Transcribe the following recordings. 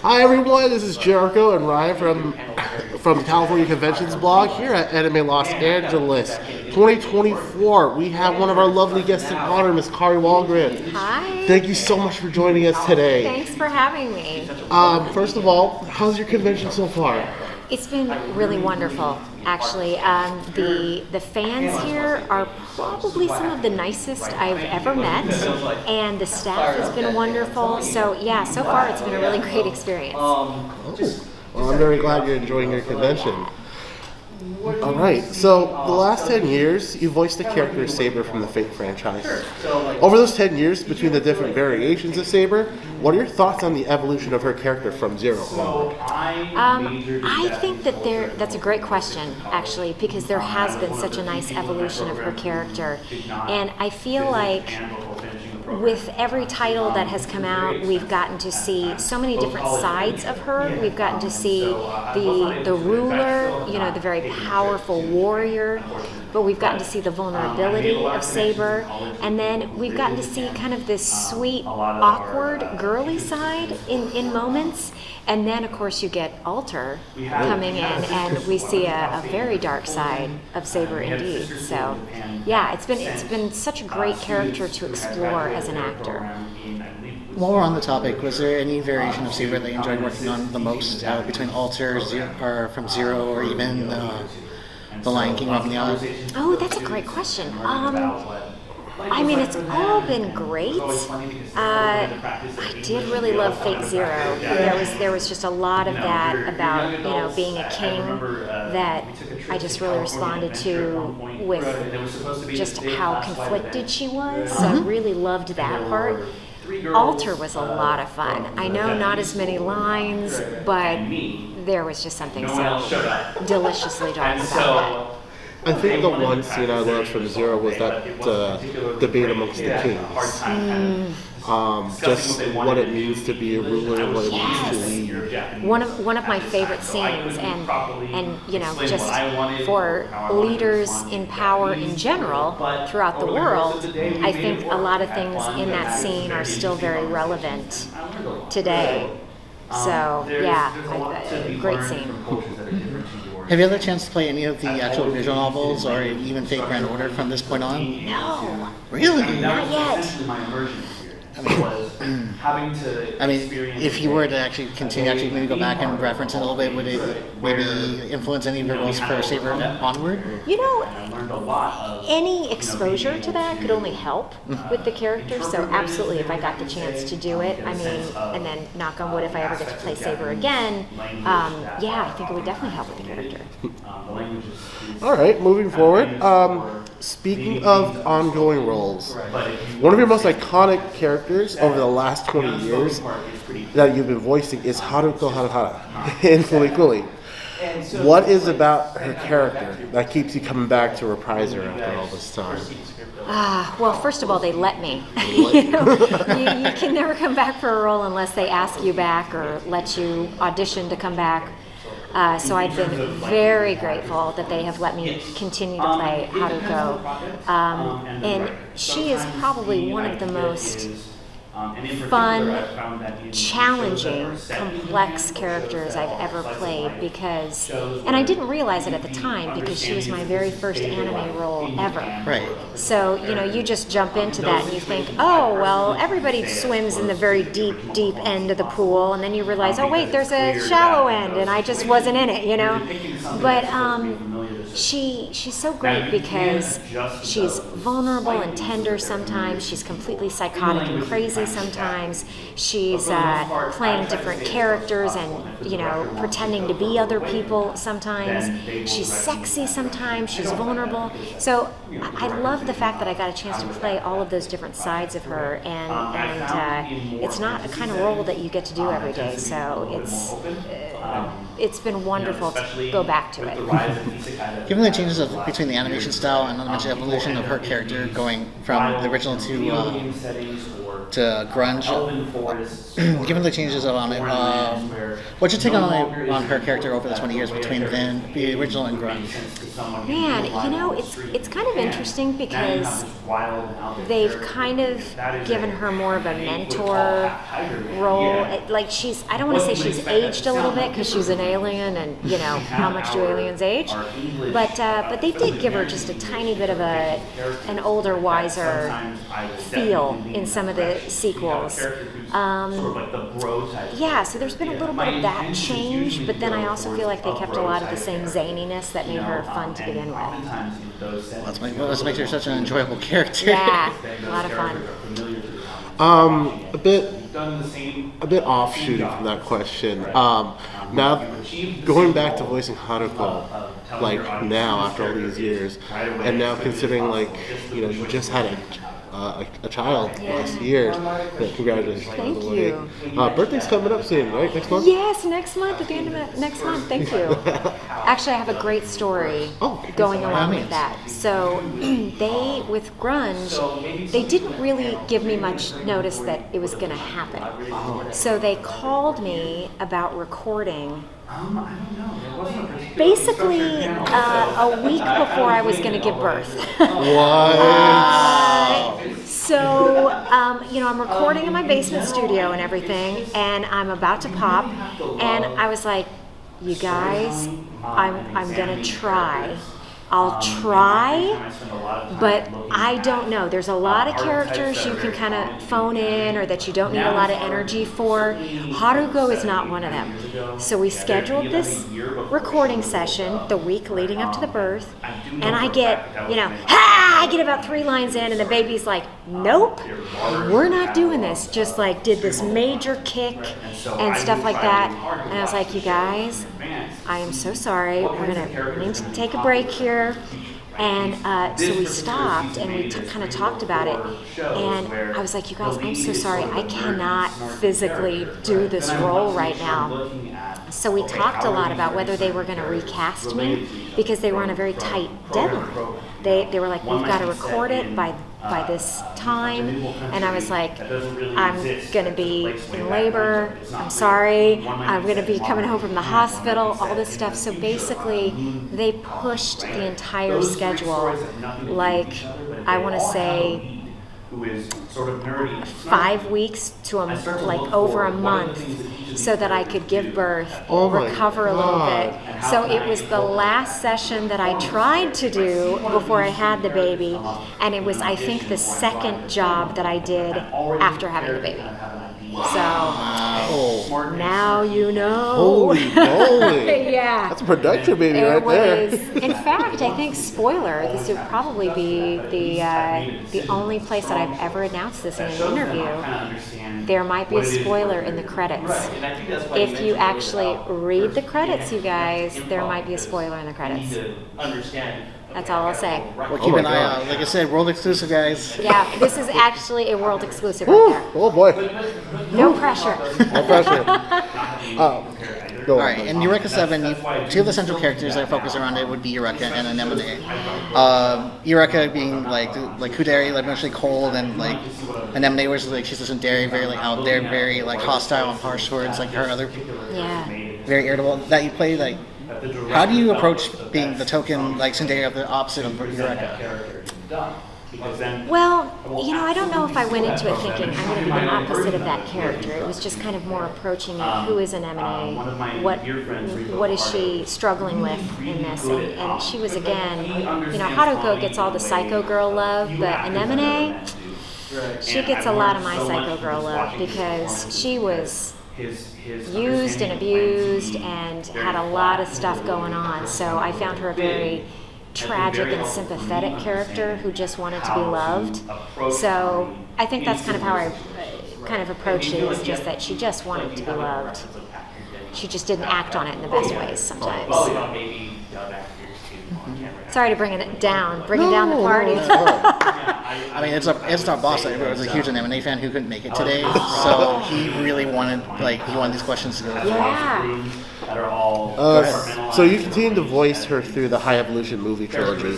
Hi everyone, this is Jeriko and Ryan from the California Conventions blog here at Anime Los Angeles 2024. We have one of our lovely guests in honor, Miss Kari Walgrhen. Hi. Thank you so much for joining us today. Thanks for having me. First of all, how's your convention so far? It's been really wonderful, actually. The fans here are probably some of the nicest I've ever met, and the staff has been wonderful. So yeah, so far it's been a really great experience. Well, I'm very glad you're enjoying your convention. Alright, so the last 10 years, you voiced the character Saber from the Fate franchise. Over those 10 years, between the different variations of Saber, what are your thoughts on the evolution of her character from Zero onward? I think that that's a great question, actually, because there has been such a nice evolution of her character. And I feel like with every title that has come out, we've gotten to see so many different sides of her. We've gotten to see the ruler, you know, the very powerful warrior, but we've gotten to see the vulnerability of Saber, and then we've gotten to see kind of this sweet, awkward, girly side in moments. And then, of course, you get Alter coming in, and we see a very dark side of Saber indeed. So, yeah, it's been such a great character to explore as an actor. While we're on the topic, was there any variation of Saber that you enjoyed working on the most between Alter, or from Zero, or even the Lion King of the Island? Oh, that's a great question. I mean, it's all been great. I did really love Fate Zero. There was just a lot of that about, you know, being a king that I just really responded to with just how conflicted she was. So I really loved that part. Alter was a lot of fun. I know not as many lines, but there was just something so deliciously dark about that. I think the one scene I loved from Zero was that debate amongst the kings. Just what it means to be a ruler, what it means to lead. One of my favorite scenes, and you know, just for leaders in power in general throughout the world, I think a lot of things in that scene are still very relevant today. So yeah, great scene. Have you had a chance to play any of the actual visual novels, or even Fate Grand Order from this point on? No. Really? Not yet. I mean, if you were to actually continue, maybe go back and reference it a little bit, would it maybe influence any of your roles for Saber onward? You know, any exposure to that could only help with the character, so absolutely, if I got the chance to do it, I mean, and then knock on wood, if I ever get to play Saber again, yeah, I think it would definitely help with the character. Alright, moving forward. Speaking of ongoing roles, one of your most iconic characters over the last 20 years that you've been voicing is Haruko in FLCL. What is about her character that keeps you coming back to reprise her after all this time? Well, first of all, they let me. You can never come back for a role unless they ask you back or let you audition to come back. So I've been very grateful that they have let me continue to play Haruko. And she is probably one of the most fun, challenging, complex characters I've ever played because, and I didn't realize it at the time because she was my very first anime role ever. Right. So, you know, you just jump into that and you think, oh, well, everybody swims in the very deep, deep end of the pool, and then you realize, oh, wait, there's a shallow end, and I just wasn't in it, you know? But she's so great because she's vulnerable and tender sometimes, she's completely psychotic and crazy sometimes, she's playing different characters and, you know, pretending to be other people sometimes, she's sexy sometimes, she's vulnerable. So I love the fact that I got a chance to play all of those different sides of her, and it's not a kind of role that you get to do every day, so it's been wonderful to go back to it. Given the changes between the animation style and the evolution of her character going from the original to to Grunge. Given the changes on it, what's your take on her character over the 20 years between the original and Grunge? Man, it's kind of interesting because they've kind of given her more of a mentor role. Like I don't want to say she's aged a little bit because she's an alien, and how much do aliens age? But they did give her just a tiny bit of an older, wiser feel in some of the sequels. Yeah, so there's been a little bit of that change, but then I also feel like they kept a lot of the same zaniness that made her fun to begin with. Let's make her such an enjoyable character. Yeah, a lot of fun. A bit offshooting from that question. Now, going back to voicing Haruko, like now after all these years, and now considering you just had a child last year. Congratulations. Thank you. Birthday's coming up soon, right? Next month? Yes, next month, at the end of next month. Thank you. Actually, I have a great story going along with that. So with Grunge, they didn't really give me much notice that it was going to happen. So they called me about recording basically a week before I was going to give birth. What? So, I'm recording in my basement studio and everything, and I'm about to pop, and I was like, you guys, I'm gonna try. I'll try, but I don't know. There's a lot of characters you can kind of phone in or that you don't need a lot of energy for. Haruko is not one of them. So we scheduled this recording session the week leading up to the birth, and I get, I get about 3 lines in, and the baby's like, nope, we're not doing this. Just did this major kick and stuff like that. And I was like, you guys, I am so sorry. We need to take a break here. And so we stopped and we kind of talked about it. And I was like, you guys, I'm so sorry. I cannot physically do this role right now. So we talked a lot about whether they were going to recast me because they were on a very tight deadline. They were like, we've got to record it by this time, and I was like, I'm gonna be in labor, I'm sorry, I'm gonna be coming home from the hospital, all this stuff. So basically they pushed the entire schedule, I want to say 5 weeks to over a month, so that I could give birth, recover a little bit. So it was the last session that I tried to do before I had the baby, and it was, I think, the second job that I did after having the baby. So now you know. Holy moly! Yeah, that's a production baby right there. In fact, I think, spoiler, this would probably be the only place that I've ever announced this in an interview. There might be a spoiler in the credits. If you actually read the credits, you guys, there might be a spoiler in the credits. That's all I'll say. We'll keep an eye out. Like I said, world exclusive, guys. Yeah, this is actually a world exclusive right there. Oh boy. No pressure. No pressure. All right, in Eureka 7, 2 of the central characters that focus around it would be Eureka and Anemone. Eureka being like Kuderi, emotionally cold, and Anemone was she's just very out there, very hostile and harsh towards her other. Yeah. Very irritable. That you play how do you approach being the token tsundere of the opposite of Eureka? Well, I don't know if I went into it thinking I'm going to be the opposite of that character. It was just kind of more approaching it. Who is Anemone? What is she struggling with in this? And she was, again, Haruko gets all the psycho girl love, but Anemone, she gets a lot of my psycho girl love because she was used and abused and had a lot of stuff going on. So I found her a very tragic and sympathetic character who just wanted to be loved. So I think that's kind of how I kind of approached it, is just that she just wanted to be loved. She just didn't act on it in the best ways sometimes. Sorry to bring it down the party. I mean, it's our boss. It was a huge Anemone fan who couldn't make it today, so he really wanted these questions to go through. Yeah. So you continue to voice her through the High Evolution movie trilogy,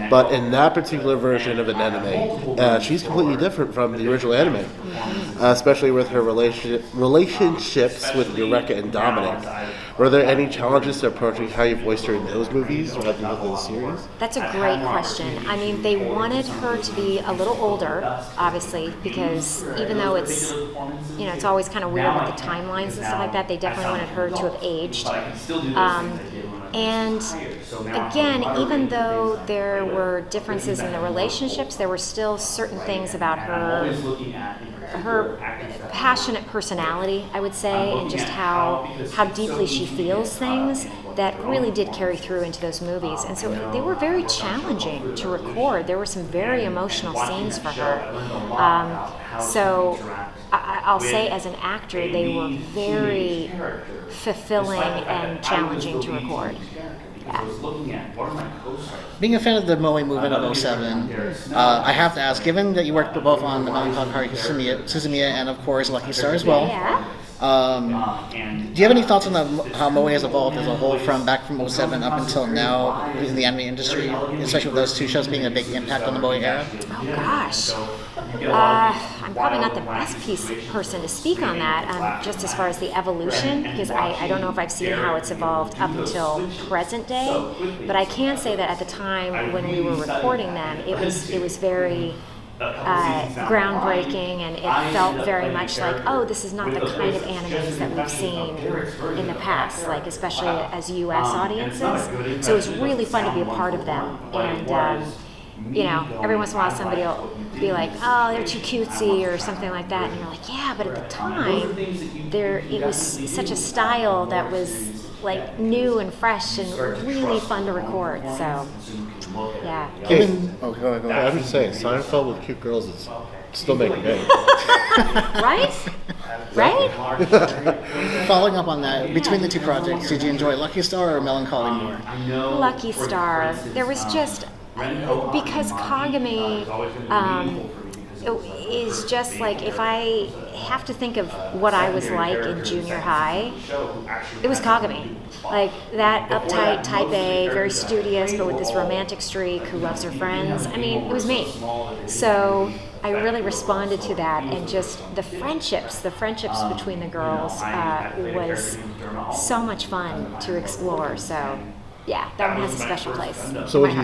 but in that particular version of Anemone, she's completely different from the original anime, especially with her relationships with Eureka and Dominic. Were there any challenges to approaching how you voiced her in those movies rather than the series? That's a great question. I mean, they wanted her to be a little older, obviously, because even though it's, it's always kind of weird with the timelines and stuff like that, they definitely wanted her to have aged. And again, even though there were differences in the relationships, there were still certain things about her passionate personality, I would say, and just how deeply she feels things that really did carry through into those movies. And so they were very challenging to record. There were some very emotional scenes for her. So I'll say as an actor, they were very fulfilling and challenging to record. Yeah. Being a fan of the Moe movement of 07, I have to ask, given that you worked both on the Melancholy Suzumiya and of course Lucky Star as well, do you have any thoughts on how Moe has evolved as a whole back from 07 up until now in the anime industry, especially with those two shows being a big impact on the Moe era? Oh gosh. I'm probably not the best person to speak on that, just as far as the evolution, because I don't know if I've seen how it's evolved up until present day, but I can say that at the time when we were recording them, it was very groundbreaking, and it felt very much like, oh, this is not the kind of animes that we've seen in the past, like especially as U.S. audiences. So it was really fun to be a part of them, and every once in a while somebody will be like, oh, they're too cutesy or something like that, and you're like, yeah, but at the time, it was such a style that was like new and fresh and really fun to record. So, yeah. Go ahead. I'm just saying, Seinfeld with cute girls is still making big. Right? Following up on that, between the two projects, did you enjoy Lucky Star or Melancholy more? Lucky Star. There was just, because Kagami is just like, if I have to think of what I was like in junior high, it was Kagami. Like that uptight, type A, very studious, but with this romantic streak who loves her friends. I mean, it was me. So I really responded to that, and just the friendships between the girls was so much fun to explore. So yeah, that one has a special place. So you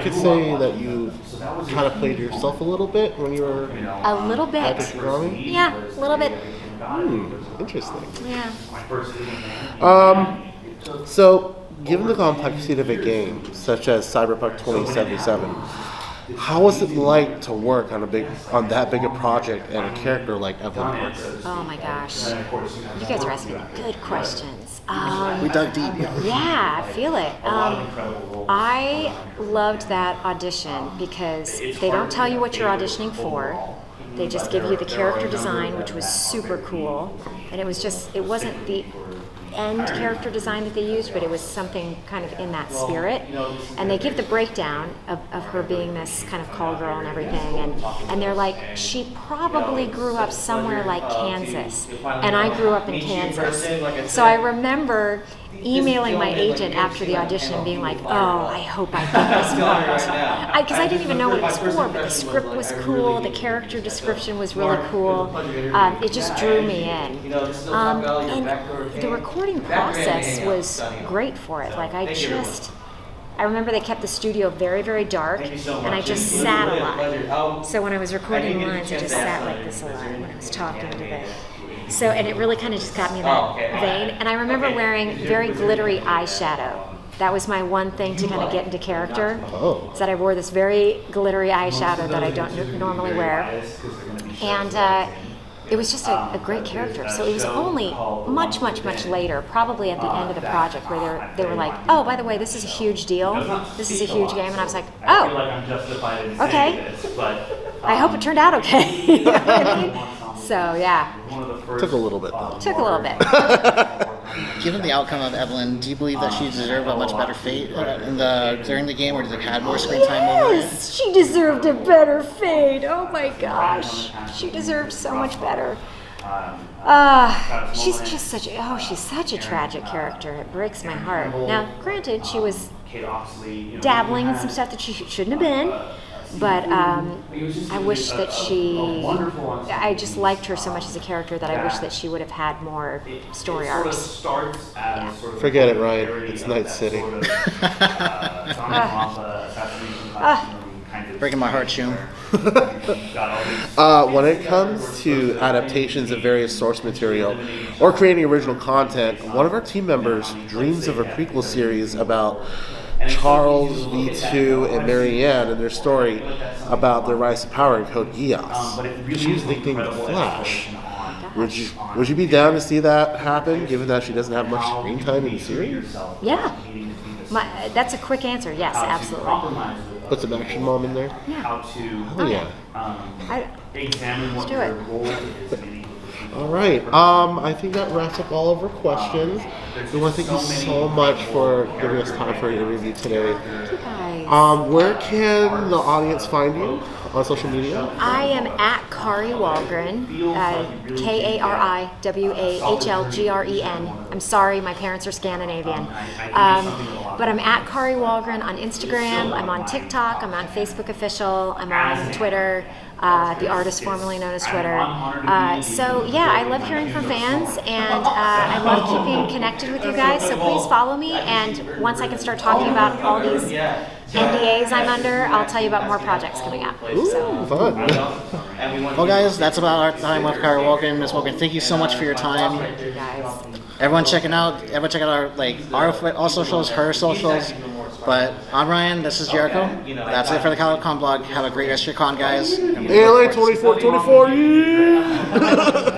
could say that you kind of played yourself a little bit when you were a little bit. Yeah, a little bit. Interesting. Yeah. So, given the complexity of a game such as Cyberpunk 2077, how was it like to work on that big a project and a character like EVELYN Parker? Oh my gosh, you guys are asking good questions. We dug deep. Yeah, I feel it. I loved that audition because they don't tell you what you're auditioning for. They just give you the character design, which was super cool, and it wasn't the end character design that they used, but it was something kind of in that spirit. And they give the breakdown of her being this kind of call girl and everything, and they're like, she probably grew up somewhere like Kansas, and I grew up in Kansas. So I remember emailing my agent after the audition and being like, oh, I hope I get this part. Because I didn't even know what it was for, but the script was cool, the character description was really cool. It just drew me in. And the recording process was great for it. Like I remember they kept the studio very, very dark, and I just sat a lot. So when I was recording lines, I just sat like this a lot when I was talking to them. So, and it really kind of just got me in that vein. And I remember wearing very glittery eyeshadow. That was my one thing to kind of get into character. Is that I wore this very glittery eyeshadow that I don't normally wear. And it was just a great character. So it was only much, much, much later, probably at the end of the project, where they were like, oh, by the way, this is a huge deal. This is a huge game. And I was like, oh, okay. I hope it turned out okay. You know what I mean? So, yeah. Took a little bit, though. Took a little bit. given the outcome of Evelyn, do you believe that she deserved a much better fate during the game, or did it had more screen time over it? Yes, she deserved a better fate. Oh my gosh, she deserved so much better. She's just she's such a tragic character. It breaks my heart. Now, granted, she was dabbling in some stuff that she shouldn't have been, but I wish that I just liked her so much as a character that I wish that she would have had more story arcs. Yeah. Forget it, Ryan. It's Night City. Breaking my heart, Shum. When it comes to adaptations of various source material or creating original content, one of our team members dreams of a prequel series about Charles, V2, and Marianne and their story about their rise to power in code Geass. She's nicknamed the Flash. Would you be down to see that happen, given that she doesn't have much screen time in the series? Yeah. That's a quick answer. Yes, absolutely. Put some action mom in there? Yeah. Oh, yeah. Let's do it. All right. I think that wraps up all of our questions. We want to thank you so much for giving us time for your interview today. Thank you guys. Where can the audience find you on social media? I am at Kari Walgrhen, KariWahlgren. I'm sorry, my parents are Scandinavian. But I'm at Kari Walgrhen on Instagram, I'm on TikTok, I'm on Facebook Official, I'm on Twitter, the artist formerly known as Twitter. So yeah, I love hearing from fans, and I love keeping connected with you guys, so please follow me, and once I can start talking about all these NDAs I'm under, I'll tell you about more projects coming up. Ooh, fun. Well, guys, that's about our time with Kari Walgrhen. Ms. Walgrhen, thank you so much for your time. Thank you guys. Everyone check out our all socials, her socials. But I'm Ryan, this is Jeriko. That's it for the Con blog. Have a great rest of your con, guys. ALA 2424.